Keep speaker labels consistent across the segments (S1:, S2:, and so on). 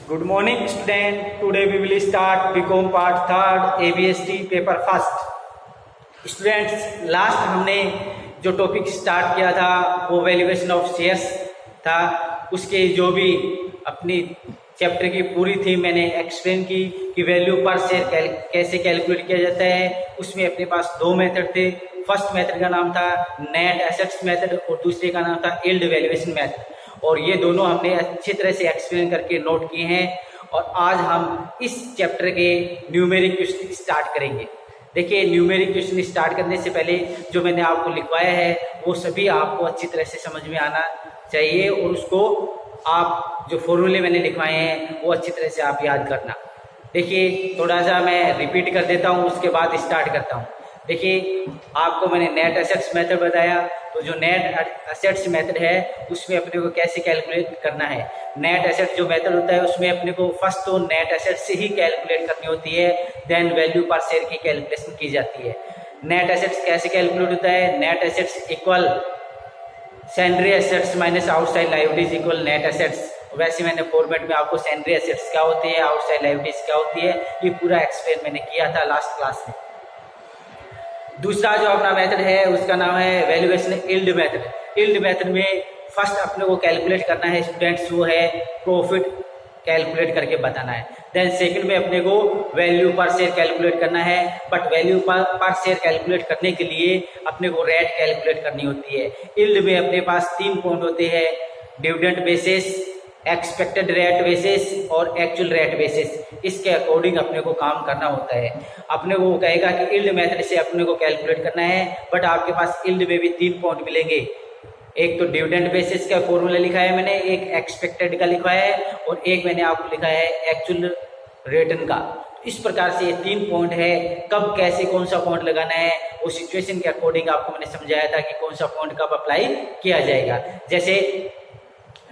S1: Good morning, student. Today we will start BCom Part Third, ABST Paper First. Students, last हमने जो topic start किया था वो valuation of shares था। उसके जो भी अपनी चैप्टर की पूरी थी मैंने एक्सप्लेन की कि वैल्यू पर शेयर कैसे कैलकुलेट किया जाता है। उसमें अपने पास दो मेथड थे। फर्स्ट मेथड का नाम था नेट एसेट्स मेथड और दूसरे का नाम था यील्ड वैल्यूएशन मेथड, और ये दोनों हमने अच्छी तरह से एक्सप्लेन करके नोट किए हैं। और आज हम इस चैप्टर के न्यूमेरिक क्वेश्चन स्टार्ट करेंगे। देखिए, न्यूमेरिक क्वेश्चन स्टार्ट करने से पहले जो मैंने आपको लिखवाया है वो सभी आपको अच्छी तरह से समझ में आना चाहिए, और उसको आप जो फॉर्मूले मैंने लिखवाए हैं वो अच्छी तरह से आप याद करना। देखिए, थोड़ा सा मैं रिपीट कर देता हूँ, उसके बाद स्टार्ट करता हूँ। देखिए, आपको मैंने नेट एसेट्स मेथड बताया, तो जो नेट एसेट्स मेथड है उसमें अपने को कैसे कैलकुलेट करना है। नेट एसेट जो मेथड होता है उसमें अपने को फर्स्ट तो नेट एसेट से ही कैलकुलेट करनी होती है, देन वैल्यू पर शेयर की कैलकुलेशन की जाती है। नेट एसेट्स कैसे कैलकुलेट होता है? Net assets equal sundry assets minus outside liabilities equal net assets. वैसे मैंने फॉर्मेट में आपको सैंड्री एसेट्स क्या होती है, आउटसाइड लायबिलिटीज क्या होती है, ये पूरा एक्सप्लेन मैंने किया था लास्ट क्लास में। दूसरा जो अपना मेथड है उसका नाम है valuation yield method. Yield method में फर्स्ट अपने को कैलकुलेट करना है स्टूडेंट्स, वो है प्रॉफिट कैलकुलेट करके बताना है। देन सेकंड में अपने को वैल्यू पर शेयर कैलकुलेट करना है, but value per share calculate करने के लिए अपने को रेट कैलकुलेट करनी होती है। यील्ड में अपने पास 3 पॉइंट होते हैं, dividend basis, expected rate basis और एक्चुअल रेट बेसिस। इसके अकॉर्डिंग अपने को काम करना होता है। अपने को कहेगा कि यील्ड मेथड से अपने को कैलकुलेट करना है, बट आपके पास यील्ड में भी 3 पॉइंट मिलेंगे। एक तो डिविडेंड बेसिस का फॉर्मूला लिखा है मैंने, एक एक्सपेक्टेड का लिखा है और एक मैंने आपको लिखा है एक्चुअल रिटर्न का। इस प्रकार से ये 3 पॉइंट है। कब कैसे कौन सा पॉइंट लगाना है वो सिचुएशन के अकॉर्डिंग आपको मैंने समझाया था कि कौन सा पॉइंट कब अप्लाई किया जाएगा। जैसे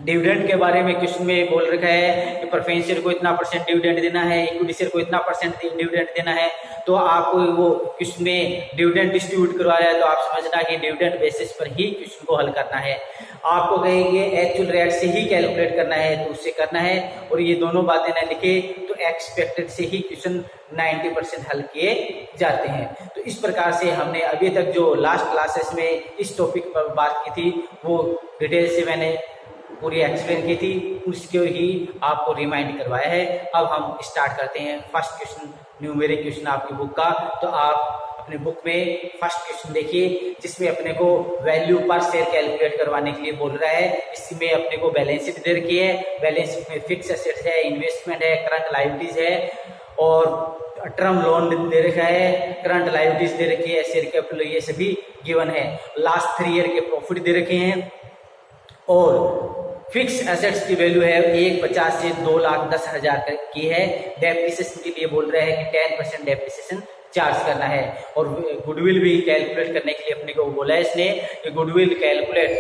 S1: डिविडेंड के बारे में क्वेश्चन में बोल रखा है कि प्रेफरेंस शेयर को इतना % डिविडेंड देना है, इक्विटी शेयर को इतना % डिविडेंड देना है, तो आपको वो क्वेश्चन में डिविडेंड डिस्ट्रीब्यूट करवाया है, तो आप समझना कि डिविडेंड बेसिस पर ही क्वेश्चन को हल करना है। आपको कहेंगे एक्चुअल रेट से ही कैलकुलेट करना है तो उससे करना है, और ये दोनों बातें ना लिखे तो एक्सपेक्टेड से ही क्वेश्चन 90% हल किए जाते हैं। तो इस प्रकार से हमने अभी तक जो लास्ट क्लासेस में इस टॉपिक पर बात की थी वो डिटेल से मैंने पूरी एक्सप्लेन की थी, उसको ही आपको रिमाइंड करवाया है। अब हम स्टार्ट करते हैं फर्स्ट क्वेश्चन, न्यूमेरिक क्वेश्चन आपकी बुक का। तो आप अपने बुक में फर्स्ट क्वेश्चन देखिए, जिसमें अपने को वैल्यू पर शेयर कैलकुलेट करवाने के लिए बोल रहा है। इसमें अपने को बैलेंस शीट दे रखी है, बैलेंस शीट में फिक्स एसेट्स है, इन्वेस्टमेंट है, करंट लायबिलिटीज है और टर्म लोन दे रखा है, करंट लायबिलिटीज दे रखी है, शेयर कैपिटल, ये सभी गिवन है। लास्ट 3 ईयर के प्रॉफिट दे रखे हैं और फिक्स एसेट्स की वैल्यू है 1,50,000 से 2,10,000 की है। डेप्रिसिएशन के लिए बोल रहे हैं कि 10% डेप्रिसिएशन चार्ज करना है। और गुडविल भी कैलकुलेट करने के लिए अपने को बोला है इसने कि goodwill calculate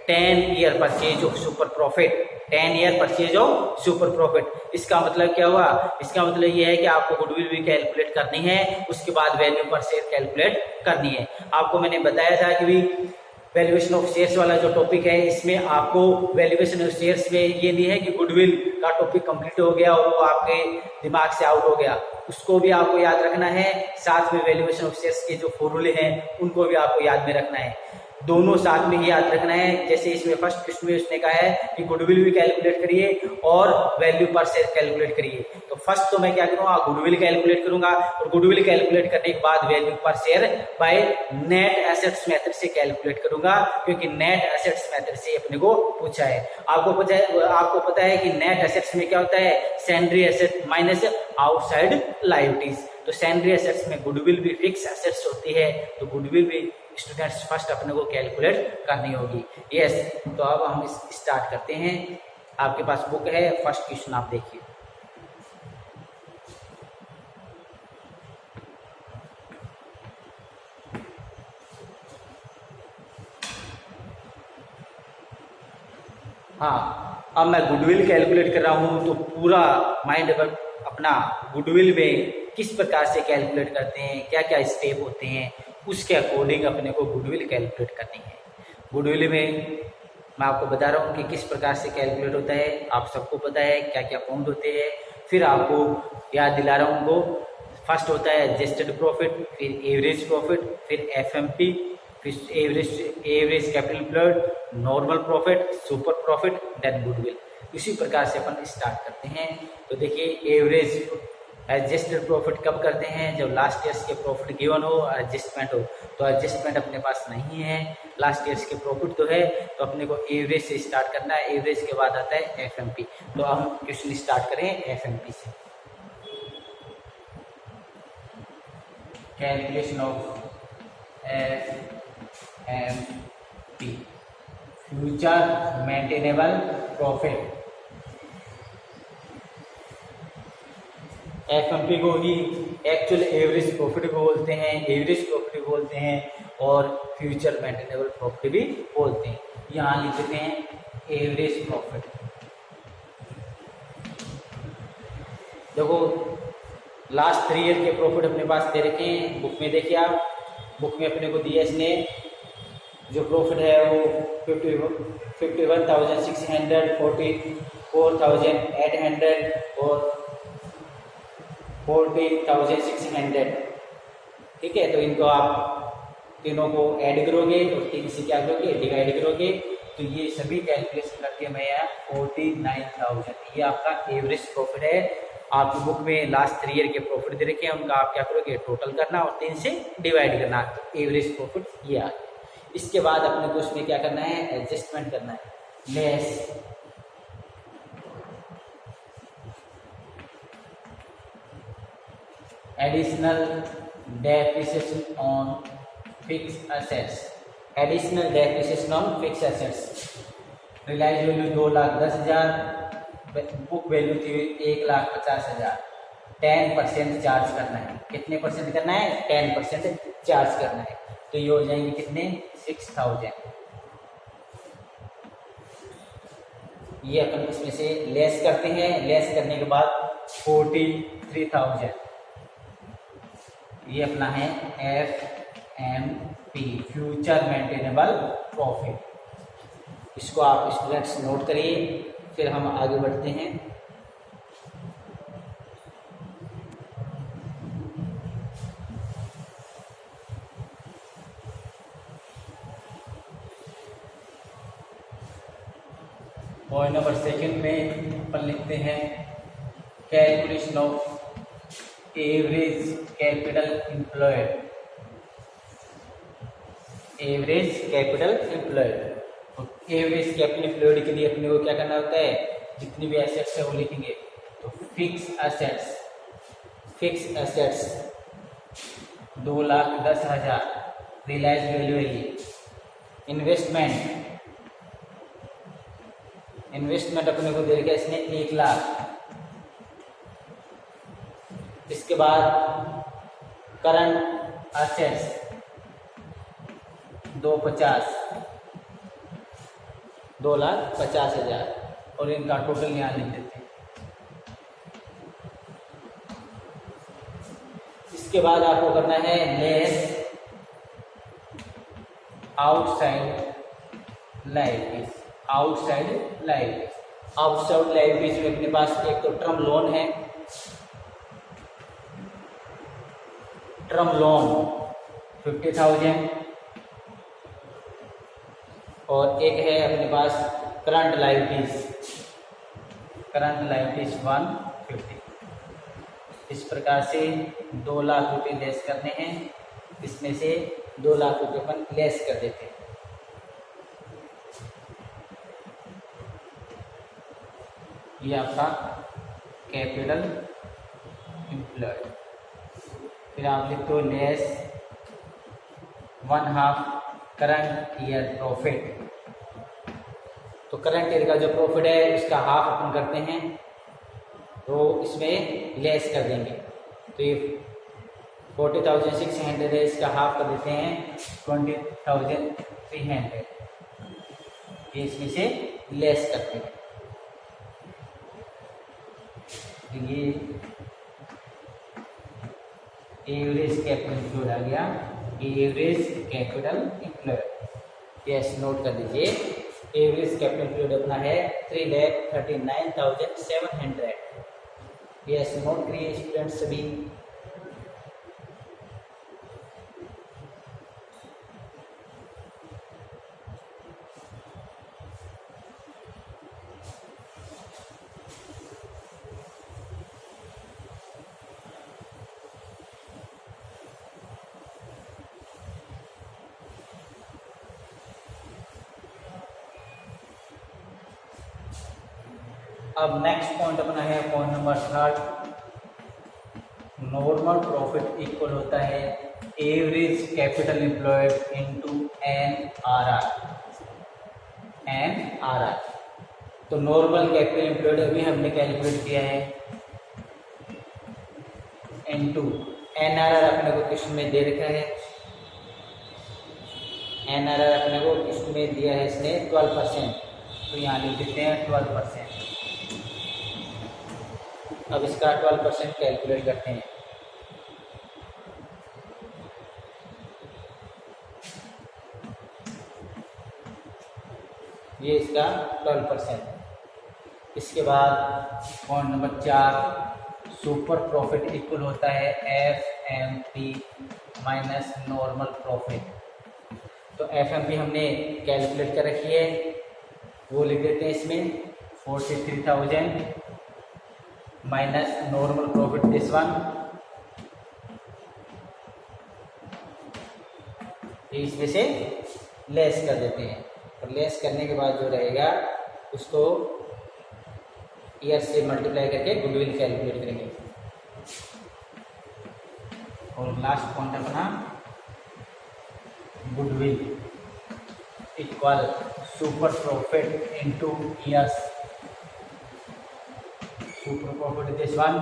S1: 10 year purchase of super profit, 10 year purchase of super profit. इसका मतलब क्या हुआ? इसका मतलब ये है कि आपको गुडविल भी कैलकुलेट करनी है, उसके बाद वैल्यू पर शेयर कैलकुलेट करनी है। आपको मैंने बताया था कि भी वैल्यूएशन ऑफ शेयर्स वाला जो टॉपिक है इसमें आपको वैल्यूएशन ऑफ शेयर्स में ये नहीं है कि गुडविल का टॉपिक कंप्लीट हो गया और वो आपके दिमाग से आउट हो गया, उसको भी आपको याद रखना है। साथ में वैल्यूएशन ऑफ शेयर्स के जो फॉर्मूले हैं उनको भी आपको याद में रखना है, दोनों साथ में ही याद रखना है। जैसे इसमें फर्स्ट क्वेश्चन में उसने कहा है कि गुडविल भी कैलकुलेट करिए और वैल्यू पर शेयर कैलकुलेट करिए। तो फर्स्ट तो मैं क्या करूंगा, गुडविल कैलकुलेट करूंगा और गुडविल कैलकुलेट करने के बाद value per share by net assets method से कैलकुलेट करूंगा, क्योंकि नेट एसेट्स मेथड से अपने को पूछा है। आपको पता है कि नेट एसेट्स में क्या होता है, सैंड्री एसेट माइनस आउटसाइड लायबिलिटीज। तो सैंड्री एसेट्स में गुडविल भी फिक्स एसेट्स होती है, तो गुडविल भी स्टूडेंट्स फर्स्ट अपने को कैलकुलेट करनी होगी। यस, तो अब हम स्टार्ट करते हैं। आपके पास बुक है, फर्स्ट क्वेश्चन आप देखिए। हाँ, अब मैं गुडविल कैलकुलेट कर रहा हूँ, तो पूरा माइंड अपना गुडविल में किस प्रकार से कैलकुलेट करते हैं, क्या क्या स्टेप होते हैं, उसके अकॉर्डिंग अपने को गुडविल कैलकुलेट करनी है। गुडविल में मैं आपको बता रहा हूँ कि किस प्रकार से कैलकुलेट होता है, आप सबको पता है क्या क्या अकाउंट होते हैं। फिर आपको याद दिला रहा हूँ उनको। फर्स्ट होता है एडजस्टेड प्रॉफिट, फिर एवरेज प्रॉफिट, फिर एफएमपी, फिर average capital employed, normal profit, super profit, then goodwill. इसी प्रकार से अपन स्टार्ट करते हैं। तो देखिए एवरेज एडजस्टेड प्रॉफिट कब करते हैं, जब लास्ट ईयर्स के प्रॉफिट गिवन हो, एडजस्टमेंट हो। तो एडजस्टमेंट अपने पास नहीं है, लास्ट ईयर्स के प्रॉफिट तो है, तो अपने को एवरेज से स्टार्ट करना है। एवरेज के बाद आता है एफएमपी। तो हम क्वेश्चन स्टार्ट करें एफएमपी से। Calculation of FMP, future maintainable profit. FMP को ही एक्चुअल एवरेज प्रॉफिट भी बोलते हैं, एवरेज प्रॉफिट भी बोलते हैं, और फ्यूचर मेंटेनेबल प्रॉफिट भी बोलते हैं। यहाँ लिख देते हैं एवरेज प्रॉफिट। देखो लास्ट 3 ईयर के प्रॉफिट अपने पास दे रखे हैं, बुक में देखिए आप। बुक में अपने को दिया इसने जो प्रॉफिट है वो 51,600, 44,800 और 40,600। ठीक है, तो इनको आप तीनों को ऐड करोगे और 3 से क्या करोगे, डिवाइड करोगे। तो ये सभी कैलकुलेशन करके मैं यहाँ 49,000, ये आपका एवरेज प्रॉफिट है। आपकी बुक में लास्ट 3 ईयर के प्रॉफिट दे रखे हैं, उनका आप क्या करोगे, टोटल करना और 3 से डिवाइड करना। तो एवरेज प्रॉफिट ये आ गया। इसके बाद अपने को उसमें क्या करना है, एडजस्टमेंट करना है। Less additional depreciation on fix assets, additional depreciation on fix assets. Realise value 2,10,000, book value थी 1,50,000। 10% चार्ज करना है। कितने परसेंट करना है, 10% चार्ज करना है। तो ये हो जाएंगे कितने, 6,000। ये अपन इसमें से लेस करते हैं। लेस करने के बाद 43,000, ये अपना है एफएमपी, फ्यूचर मेंटेनेबल प्रॉफिट। इसको आप स्टूडेंट्स नोट करिए, फिर हम आगे बढ़ते हैं। पॉइंट नंबर 2 में अपन लिखते हैं calculation of average capital employed. Average capital employed, average capital employed के लिए अपने को क्या करना होता है, जितनी भी एसेट्स है वो लिखेंगे। तो fix assets, fix assets 2,10,000 realise value है ये। इन्वेस्टमेंट, इन्वेस्टमेंट अपने को दे रखा इसने 1,00,000। इसके बाद करंट एसेट्स 2,50,000, 2,50,000 और इनका टोटल यहाँ लिख देते हैं। इसके बाद आपको करना है less outside liabilities. Outside liabilities, outside liabilities में अपने पास एक तो टर्म लोन है, टर्म लोन 50,000, और एक है अपने पास करंट लायबिलिटीज, करंट लायबिलिटीज 150। इस प्रकार से 2 लाख रुपये लेस करने हैं। इसमें से 2 लाख रुपये अपन लेस कर देते हैं। ये आपका कैपिटल एम्प्लॉयड। फिर आप लिखते हो लेस 1/2 करंट ईयर प्रॉफिट। तो करंट ईयर का जो प्रॉफिट है उसका हाफ अपन करते हैं, तो इसमें लेस कर देंगे। तो ये 40,600 है, इसका हाफ कर देते हैं 20,300, ये इसमें से लेस करते हैं। ये एवरेज कैपिटल एम्प्लॉयड आ गया, average capital employed. Yes, note कर दीजिए। एवरेज कैपिटल एम्प्लॉयड अपना है 3,39,700। यस, नोट करिए स्टूडेंट्स सभी। अब नेक्स्ट पॉइंट अपना है point number 3। Normal profit equal होता है average capital employed into NRR। तो नॉर्मल कैपिटल एम्प्लॉयड अभी हमने कैलकुलेट किया है इनटू NRR अपने को क्वेश्चन में दे रखा है। NRR अपने को क्वेश्चन में दिया है इसने 12%, तो यहाँ लिख देते हैं 12%। अब इसका 12% कैलकुलेट करते हैं। ये इसका 12%। इसके बाद point number 4, super profit equal होता है FMP माइनस नॉर्मल प्रॉफिट। तो FMP हमने कैलकुलेट कर रखी है, वो लिख देते हैं इसमें 43,000 minus normal profit this one, इसमें से लेस कर देते हैं। और लेस करने के बाद जो रहेगा उसको ईयर से मल्टीप्लाई करके गुडविल कैलकुलेट करेंगे। और लास्ट पॉइंट अपना goodwill equal super profit into years. Super profit this one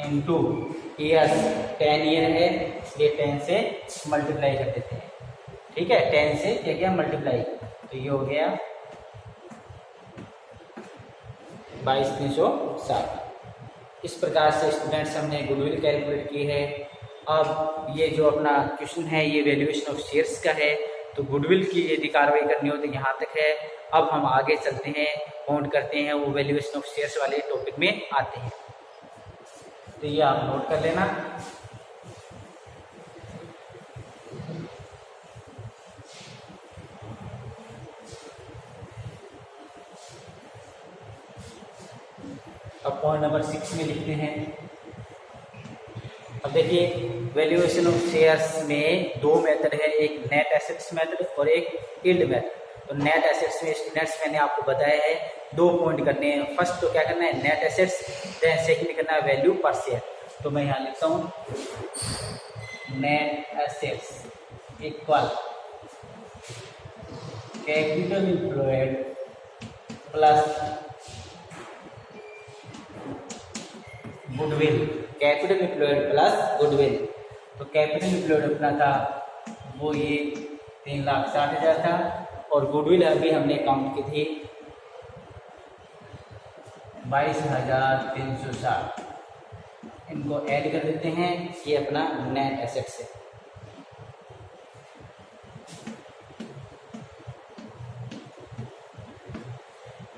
S1: into years, 10 year है इसलिए 10 से मल्टीप्लाई कर देते हैं। ठीक है, 10 से क्या क्या मल्टीप्लाई, तो ये हो गया 22,360। इस प्रकार से स्टूडेंट्स हमने गुडविल कैलकुलेट की है। अब ये जो अपना क्वेश्चन है ये वैल्यूएशन ऑफ शेयर्स का है, तो गुडविल की यदि कार्रवाई करनी हो तो यहाँ तक है। अब हम आगे चलते हैं, काउंट करते हैं, वो वैल्यूएशन ऑफ शेयर्स वाले टॉपिक में आते हैं। तो ये आप नोट कर लेना। अब पॉइंट नंबर 6 में लिखते हैं। अब देखिए वैल्यूएशन ऑफ शेयर्स में दो मेथड है, एक नेट एसेट्स मेथड और एक यील्ड मेथड। तो नेट एसेट्स में स्टूडेंट्स मैंने आपको बताया है 2 पॉइंट करने हैं। फर्स्ट तो क्या करना है, नेट एसेट्स, देन सेकंड करना है वैल्यू पर शेयर। तो मैं यहाँ लिखता हूँ net assets equal capital employed plus goodwill. Capital employed plus goodwill. तो कैपिटल एम्प्लॉयड अपना था वो ये 3,60,000 था, और गुडविल अभी हमने काउंट की थी 22,360। इनको ऐड कर देते हैं, ये अपना नेट एसेट्स है।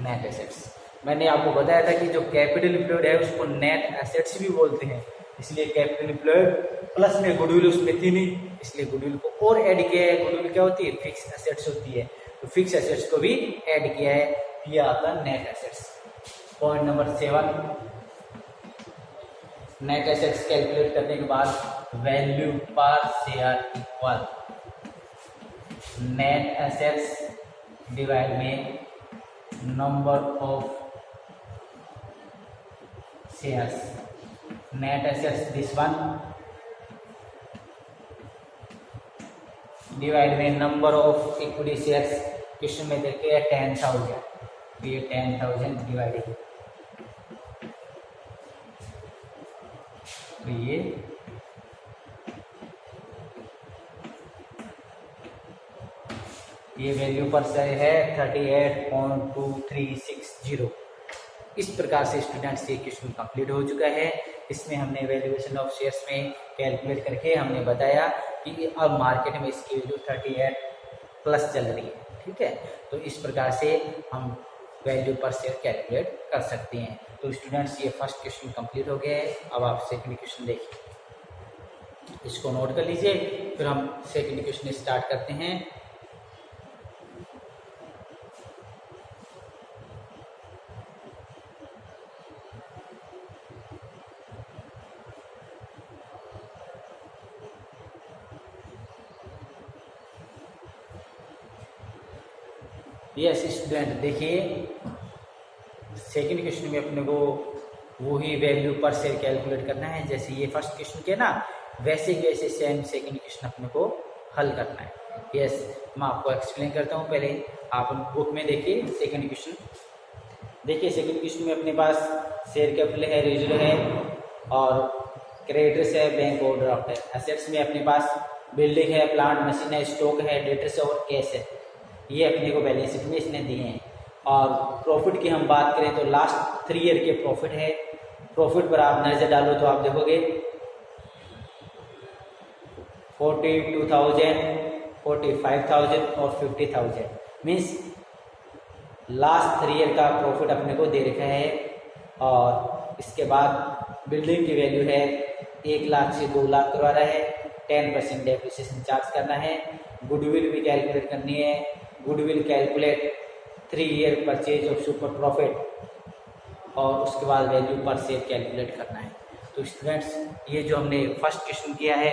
S1: नेट एसेट्स मैंने आपको बताया था कि जो कैपिटल एम्प्लॉयड है उसको नेट एसेट्स भी बोलते हैं, इसलिए कैपिटल एम्प्लॉयड प्लस में गुडविल उसमें थी नहीं, इसलिए गुडविल को और ऐड किया है। गुडविल क्या होती है, फिक्स एसेट्स होती है, तो फिक्स एसेट्स को भी ऐड किया है, ये आता net assets. Point number 7, net assets calculate करने के बाद value per share equal net assets divide में number of shares. Net assets this one divide में number of equity shares. Question में देखे 10,000, तो ये 10,000 डिवाइडेड, तो ये वैल्यू पर शेयर है 38.2360। इस प्रकार से स्टूडेंट्स ये क्वेश्चन कंप्लीट हो चुका है। इसमें हमने वैल्यूएशन ऑफ शेयर्स में कैलकुलेट करके हमने बताया कि अब मार्केट में इसकी वैल्यू प्लस चल रही है, ठीक है। तो इस प्रकार से हम वैल्यू पर शेयर कैलकुलेट कर सकते हैं। तो स्टूडेंट्स ये फर्स्ट क्वेश्चन कंप्लीट हो गया है। अब आप सेकंड क्वेश्चन देखिए, इसको नोट कर लीजिए, फिर हम सेकंड क्वेश्चन स्टार्ट करते हैं। यस स्टूडेंट, देखिए सेकंड क्वेश्चन में अपने को वही वैल्यू पर शेयर कैलकुलेट करना है जैसे ये फर्स्ट क्वेश्चन के ना, वैसे ही वैसे सेम सेकंड क्वेश्चन अपने को हल करना है। यस, मैं आपको एक्सप्लेन करता हूँ। पहले आप बुक में देखिए सेकंड क्वेश्चन। देखिए सेकंड क्वेश्चन में अपने पास शेयर कैपिटल है, रेजुलर है और क्रेडिटर्स है, बैंक ओवरड्राफ्ट है। एसेट्स में अपने पास बिल्डिंग है, प्लांट मशीन है, स्टॉक है, डेटर्स है और कैश है। ये अपने को बैलेंस शीट में इसने दिए हैं। और प्रॉफिट की हम बात करें तो लास्ट 3 ईयर के प्रॉफिट है। प्रॉफिट पर आप नजर डालो तो आप देखोगे 42,000, 45,000 और 50,000 मीन्स लास्ट 3 ईयर का प्रॉफिट अपने को दे रखा है। और इसके बाद बिल्डिंग की वैल्यू है 1 लाख से 2 लाख करवा रहा है। 10% डेप्रिसिएशन चार्ज करना है। गुडविल भी कैलकुलेट करनी है। Goodwill calculate 3 year purchase of super profit और उसके बाद वैल्यू पर शेयर कैलकुलेट करना है। तो स्टूडेंट्स ये जो हमने फर्स्ट क्वेश्चन किया है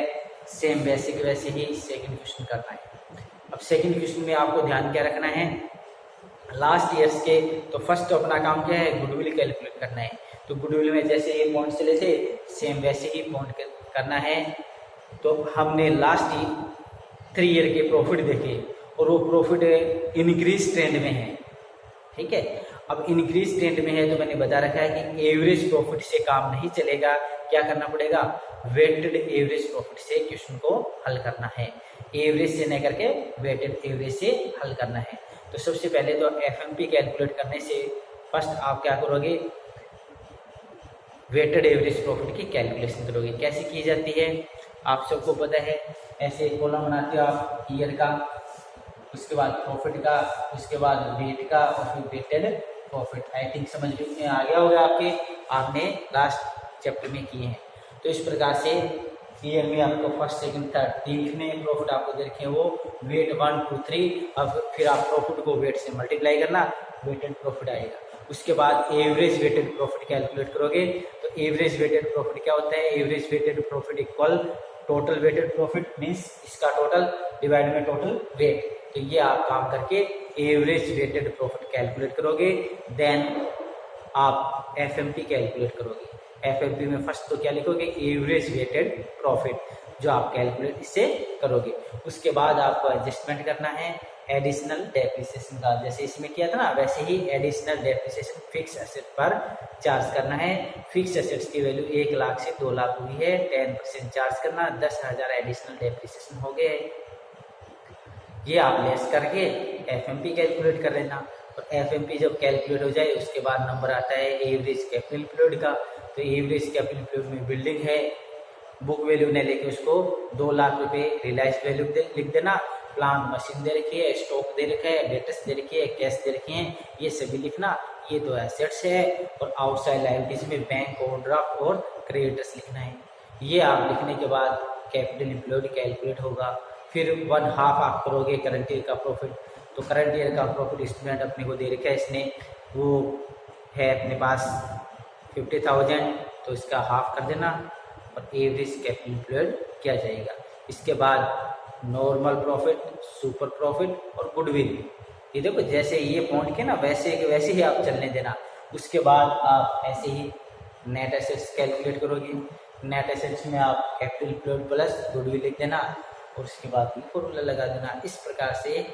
S1: सेम वैसे के वैसे ही सेकंड क्वेश्चन करना है। अब सेकंड क्वेश्चन में आपको ध्यान क्या रखना है, लास्ट ईयर्स के तो फर्स्ट अपना काम क्या है, गुडविल कैलकुलेट करना है। तो गुडविल में जैसे ये पॉइंट चले थे सेम वैसे ही पॉइंट करना है। तो हमने लास्ट 3 ईयर के प्रॉफिट देखे और वो प्रॉफिट इंक्रीज ट्रेंड में है, ठीक है। अब इंक्रीज ट्रेंड में है तो मैंने बता रखा है कि एवरेज प्रॉफिट से काम नहीं चलेगा, क्या करना पड़ेगा, वेटेड एवरेज प्रॉफिट से क्वेश्चन को हल करना है। एवरेज से नहीं करके वेटेड एवरेज से हल करना है। तो सबसे पहले तो एफएमपी कैलकुलेट करने से फर्स्ट आप क्या करोगे, वेटेड एवरेज प्रॉफिट की कैलकुलेशन करोगे। कैसे की जाती है आप सबको पता है, ऐसे कॉलम बनाते हो आप ईयर का, उसके बाद प्रॉफिट का, उसके बाद वेट का और फिर वेटेड प्रॉफिट। आई थिंक समझ में आ गया होगा आपने लास्ट चैप्टर में किए हैं। तो इस प्रकार से ईयर में आपको फर्स्ट सेकंड थर्ड 3 लिखने हैं। प्रॉफिट आपको दे रखे हैं वो वेट 1 2 3। अब फिर आप प्रॉफिट को वेट से मल्टीप्लाई करना, वेटेड प्रॉफिट आएगा। उसके बाद एवरेज वेटेड प्रॉफिट कैलकुलेट करोगे। तो एवरेज वेटेड प्रॉफिट क्या होता है, average weighted profit equal total weighted profit means इसका टोटल डिवाइड में टोटल वेट। तो ये आप काम करके एवरेज वेटेड प्रॉफिट कैलकुलेट करोगे। देन आप एफएमपी कैलकुलेट करोगे। एफएमपी में फर्स्ट तो क्या लिखोगे, एवरेज वेटेड प्रॉफिट, जो आप कैलकुलेट इससे करोगे। उसके बाद आपको एडजस्टमेंट करना है एडिशनल डेप्रिसिएशन का, जैसे इसमें किया था ना वैसे ही एडिशनल डेप्रिसिएशन फिक्स एसेट पर चार्ज करना है। फिक्स एसेट्स की वैल्यू 1 लाख से 2 लाख हुई है, 10% चार्ज करना, 10,000 एडिशनल डेप्रिसिएशन हो गए। ये आप लेस करके एफएमपी कैलकुलेट कर लेना। और एफएमपी जब कैलकुलेट हो जाए उसके बाद नंबर आता है एवरेज कैपिटल एम्प्लॉयड का। तो एवरेज कैपिटल एम्प्लॉयड में बिल्डिंग है, बुक वैल्यू ने लेके उसको 2 लाख रुपए रियलाइज वैल्यू लिख देना। प्लांट मशीन दे रखी है, स्टॉक दे रखा है, डेटर्स दे रखी है, कैश दे रखे हैं, ये सभी लिखना। ये तो एसेट्स है। और आउटसाइड लायबिलिटीज में बैंक ओवरड्राफ्ट और क्रेडिटर्स लिखना है। ये आप लिखने के बाद कैपिटल एम्प्लॉयड कैलकुलेट होगा। फिर 1/2 आप करोगे करंट ईयर का प्रॉफिट। तो करंट ईयर का प्रॉफिट स्टूडेंट अपने को दे रखा है, इसने वो है अपने पास 50,000, तो इसका हाफ कर देना और एवरेज कैपिटल एम्प्लॉयड किया जाएगा। इसके बाद नॉर्मल प्रॉफिट, सुपर प्रॉफिट और गुडविल। ये देखो जैसे ये पॉइंट के ना वैसे ही आप चलने देना। उसके बाद आप ऐसे ही नेट एसेट्स कैलकुलेट करोगे। नेट एसेट्स में आप कैपिटल एम्प्लॉयड प्लस गुडविल लिख देना और उसके बाद फॉर्मूला लगा देना। इस प्रकार से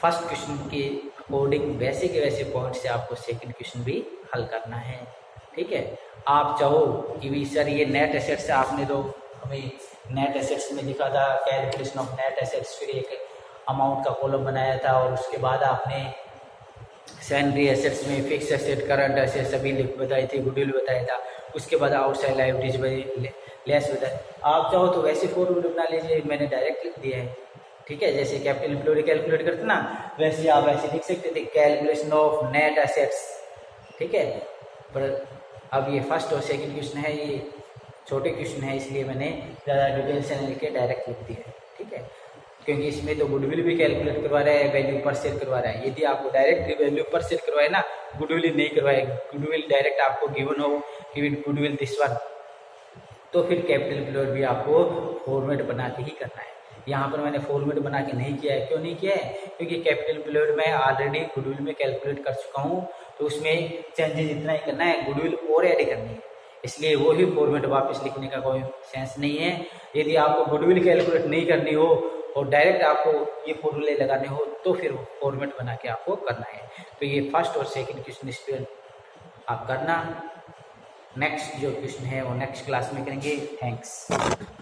S1: फर्स्ट क्वेश्चन के अकॉर्डिंग वैसे के वैसे पॉइंट से आपको सेकंड क्वेश्चन भी हल करना है, ठीक है। आप चाहो कि भी सर ये नेट एसेट्स आपने तो हमें नेट एसेट्स में लिखा था कैलकुलेशन ऑफ नेट एसेट्स, फिर एक अमाउंट का कॉलम बनाया था और उसके बाद आपने सैलरी एसेट्स में फिक्स एसेट, करंट एसेट सभी बताई थी, गुडविल बताया था। उसके बाद आउटसाइड लायबिलिटीज लेस बताया। आप चाहो तो वैसे फॉर्मूला बना लीजिए, मैंने डायरेक्ट लिख दिया है। ठीक है, जैसे कैपिटल एम्प्लॉयड कैलकुलेट करते ना, वैसे आप ऐसे लिख सकते थे कैलकुलेशन ऑफ नेट एसेट्स। ठीक है, पर अब ये फर्स्ट और सेकंड क्वेश्चन है, ये छोटे क्वेश्चन है, इसलिए मैंने ज़्यादा डिटेल से नहीं लिख के डायरेक्ट लिख दिया है। ठीक है, क्योंकि इसमें तो गुडविल भी कैलकुलेट करवा रहा है, वैल्यू पर शेयर करवा रहा है। यदि आपको डायरेक्ट वैल्यू पर शेयर करवाए ना, गुडविल नहीं करवाए, गुडविल डायरेक्ट आपको गिवन हो कि गुडविल दिस वन, तो फिर कैपिटल एम्प्लॉयड भी आपको फॉर्मेट बना के ही करना है। यहाँ पर मैंने फॉर्मेट बना के नहीं किया है। क्यों नहीं किया है? क्योंकि कैपिटल एम्प्लॉयड मैं ऑलरेडी गुडविल में कैलकुलेट कर चुका हूँ, तो उसमें चेंजेस इतना ही करना है, गुडविल और ऐड करनी है, इसलिए वो ही फॉर्मेट वापस लिखने का कोई सेंस नहीं है। यदि आपको गुडविल कैलकुलेट नहीं करनी हो और डायरेक्ट आपको ये फॉर्मूले लगाने हो, तो फिर फॉर्मेट बना के आपको करना है। तो ये फर्स्ट और सेकंड क्वेश्चन स्टूडेंट आप करना, नेक्स्ट जो क्वेश्चन है वो नेक्स्ट क्लास में करेंगे। थैंक्स।